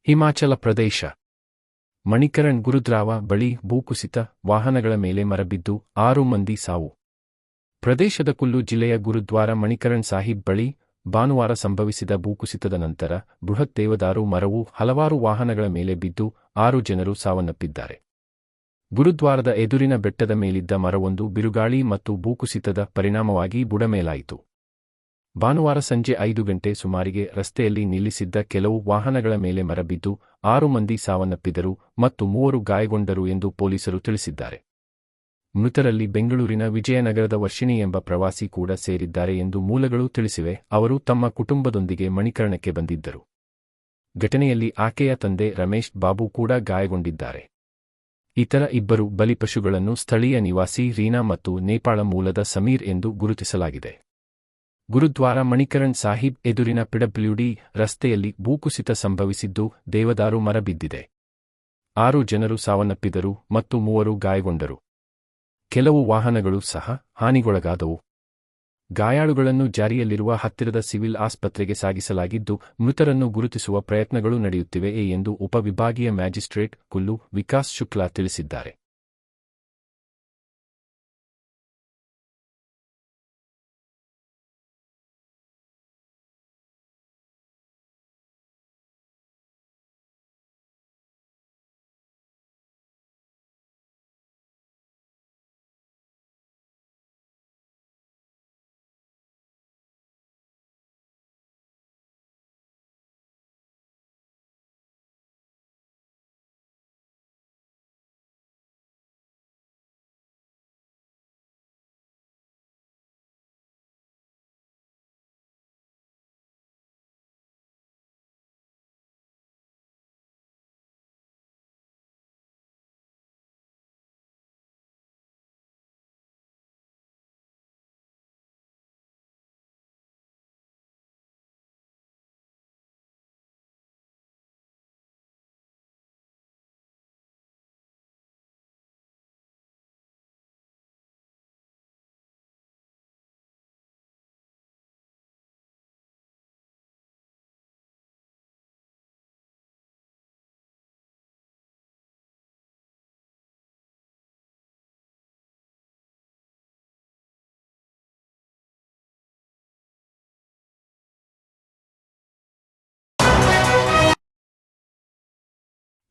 ಹಿಮಾಚಲ ಪ್ರದೇಶ ಮಣಿಕರಣ್ ಗುರುದ್ವಾರ ಬಳಿ ಭೂಕುಸಿತ, ವಾಹನಗಳ ಮೇಲೆ ಮರಬಿದ್ದು 6 ಮಂದಿ ಸಾವು. ಪ್ರದೇಶದ ಕುಲ್ಲು ಜಿಲ್ಲೆಯ ಗುರುದ್ವಾರ ಮಣಿಕರಣ್ ಸಾಹಿಬ್ ಬಳಿ ಭಾನುವಾರ ಸಂಭವಿಸಿದ ಭೂಕುಸಿತದ ನಂತರ ಬೃಹತ್ ದೇವದಾರು ಮರವು ಹಲವಾರು ವಾಹನಗಳ ಮೇಲೆ ಬಿದ್ದು 6 ಜನರು ಸಾವನ್ನಪ್ಪಿದ್ದಾರೆ. ಗುರುದ್ವಾರದ ಎದುರಿನ ಬೆಟ್ಟದ ಮೇಲಿದ್ದ ಮರವೊಂದು ಬಿರುಗಾಳಿ ಮತ್ತು ಭೂಕುಸಿತದ ಪರಿಣಾಮವಾಗಿ ಬುಡಮೇಲಾಯಿತು. ಭಾನುವಾರ ಸಂಜೆ 5 ಗಂಟೆ ಸುಮಾರಿಗೆ ರಸ್ತೆಯಲ್ಲಿ ನಿಲ್ಲಿಸಿದ್ದ ಕೆಲವು ವಾಹನಗಳ ಮೇಲೆ ಮರಬಿದ್ದು 6 ಮಂದಿ ಸಾವನ್ನಪ್ಪಿದರು ಮತ್ತು 3 ಗಾಯಗೊಂಡರು ಎಂದು ಪೊಲೀಸರು ತಿಳಿಸಿದ್ದಾರೆ. ಮೃತರಲ್ಲಿ ಬೆಂಗಳೂರಿನ ವಿಜಯನಗರದ ವರ್ಷಿಣಿ ಎಂಬ ಪ್ರವಾಸಿ ಕೂಡ ಸೇರಿದ್ದಾರೆ ಎಂದು ಮೂಲಗಳು ತಿಳಿಸಿವೆ. ಅವರು ತಮ್ಮ ಕುಟುಂಬದೊಂದಿಗೆ ಮಣಿಕರಣಕ್ಕೆ ಬಂದಿದ್ದರು. ಘಟನೆಯಲ್ಲಿ ಆಕೆಯ ತಂದೆ ರಮೇಶ್ ಬಾಬು ಕೂಡ ಗಾಯಗೊಂಡಿದ್ದಾರೆ. ಇತರ 2 ಬಲಿಪಶುಗಳನ್ನು ಸ್ಥಳೀಯ ನಿವಾಸಿ ರೀನಾ ಮತ್ತು ನೇಪಾಳ ಮೂಲದ ಸಮೀರ್ ಎಂದು ಗುರುತಿಸಲಾಗಿದೆ. ಗುರುದ್ವಾರ ಮಣಿಕರಣ್ ಸಾಹಿಬ್ ಎದುರಿನ ಪಿಡಬ್ಲ್ಯೂಡಿ ರಸ್ತೆಯಲ್ಲಿ ಭೂಕುಸಿತ ಸಂಭವಿಸಿದ್ದು ದೇವದಾರು ಮರ ಬಿದ್ದಿದೆ. 6 ಜನರು ಸಾವನ್ನಪ್ಪಿದರು ಮತ್ತು 3 ಗಾಯಗೊಂಡರು. ಕೆಲವು ವಾಹನಗಳು ಸಹ ಹಾನಿಗೊಳಗಾದವು. ಗಾಯಾಳುಗಳನ್ನು ಜಾರಿಯಲ್ಲಿರುವ ಹತ್ತಿರದ ಸಿವಿಲ್ ಆಸ್ಪತ್ರೆಗೆ ಸಾಗಿಸಲಾಗಿದ್ದು ಮೃತರನ್ನು ಗುರುತಿಸುವ ಪ್ರಯತ್ನಗಳು ನಡೆಯುತ್ತಿವೆ ಎಂದು ಉಪವಿಭಾಗೀಯ ಮ್ಯಾಜಿಸ್ಟ್ರೇಟ್ ಕುಲ್ಲು ವಿಕಾಸ್ ಶುಕ್ಲಾ ತಿಳಿಸಿದ್ದಾರೆ.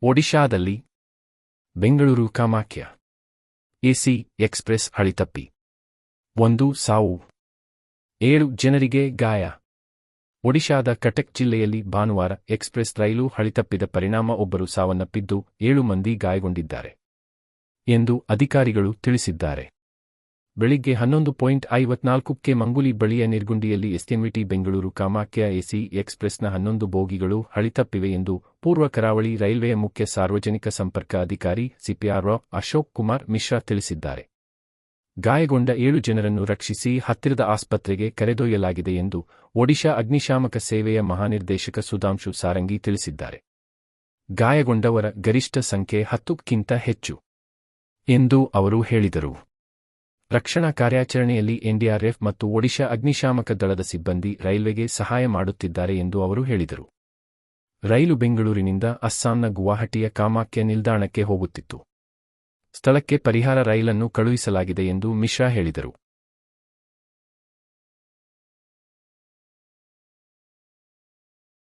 ಒಡಿಶಾದಲ್ಲಿ ಬೆಂಗಳೂರು ಕಾಮಾಖ್ಯ ಎಸಿ ಎಕ್ಸ್‌ಪ್ರೆಸ್ ಹಳಿತಪ್ಪಿ 1 ಸಾವು, 7 ಜನರಿಗೆ ಗಾಯ. ಒಡಿಶಾದ ಕಟಕ್ ಜಿಲ್ಲೆಯಲ್ಲಿ ಭಾನುವಾರ ಎಕ್ಸ್‌ಪ್ರೆಸ್ ರೈಲು ಹಳಿತಪ್ಪಿದ ಪರಿಣಾಮ 1 ಸಾವನ್ನಪ್ಪಿದ್ದು 7 ಮಂದಿ ಗಾಯಗೊಂಡಿದ್ದಾರೆ ಎಂದು ಅಧಿಕಾರಿಗಳು ತಿಳಿಸಿದ್ದಾರೆ. ಬೆಳಿಗ್ಗೆ 11:54ಕ್ಕೆ ಮಂಗುಲಿ ಬಳಿಯ ನಿರ್ಗುಂಡಿಯಲ್ಲಿ ಎಸ್ಎನ್ವಿಟಿ ಬೆಂಗಳೂರು ಕಾಮಾಖ್ಯ ಎಸಿ ಎಕ್ಸ್‌ಪ್ರೆಸ್ನ 11 ಬೋಗಿಗಳು ಹಳಿತಪ್ಪಿವೆ ಎಂದು ಪೂರ್ವ ಕರಾವಳಿ ರೈಲ್ವೆಯ ಮುಖ್ಯ ಸಾರ್ವಜನಿಕ ಸಂಪರ್ಕ ಅಧಿಕಾರಿ ಸಿಪಿಆರ್ಒ ಅಶೋಕ್ ಕುಮಾರ್ ಮಿಶ್ರಾ ತಿಳಿಸಿದ್ದಾರೆ. ಗಾಯಗೊಂಡ 7 ಜನರನ್ನು ರಕ್ಷಿಸಿ ಹತ್ತಿರದ ಆಸ್ಪತ್ರೆಗೆ ಕರೆದೊಯ್ಯಲಾಗಿದೆ ಎಂದು ಒಡಿಶಾ ಅಗ್ನಿಶಾಮಕ ಸೇವೆಯ ಮಹಾನಿರ್ದೇಶಕ ಸುಧಾಂಶು ಸಾರಂಗಿ ತಿಳಿಸಿದ್ದಾರೆ. ಗಾಯಗೊಂಡವರ ಗರಿಷ್ಠ ಸಂಖ್ಯೆ 10ಕ್ಕಿಂತ ಹೆಚ್ಚು ಎಂದು ಅವರು ಹೇಳಿದರು. ರಕ್ಷಣಾ ಕಾರ್ಯಾಚರಣೆಯಲ್ಲಿ ಎನ್ಡಿಆರ್ಎಫ್ ಮತ್ತು ಒಡಿಶಾ ಅಗ್ನಿಶಾಮಕ ದಳದ ಸಿಬ್ಬಂದಿ ರೈಲ್ವೆಗೆ ಸಹಾಯ ಮಾಡುತ್ತಿದ್ದಾರೆ ಎಂದು ಅವರು ಹೇಳಿದರು. ರೈಲು ಬೆಂಗಳೂರಿನಿಂದ ಅಸ್ಸಾಂನ ಗುವಾಹಟಿಯ ಕಾಮಾಖ್ಯ ನಿಲ್ದಾಣಕ್ಕೆ ಹೋಗುತ್ತಿತ್ತು. ಸ್ಥಳಕ್ಕೆ ಪರಿಹಾರ ರೈಲನ್ನು ಕಳುಹಿಸಲಾಗಿದೆ ಎಂದು ಮಿಶ್ರಾ ಹೇಳಿದರು.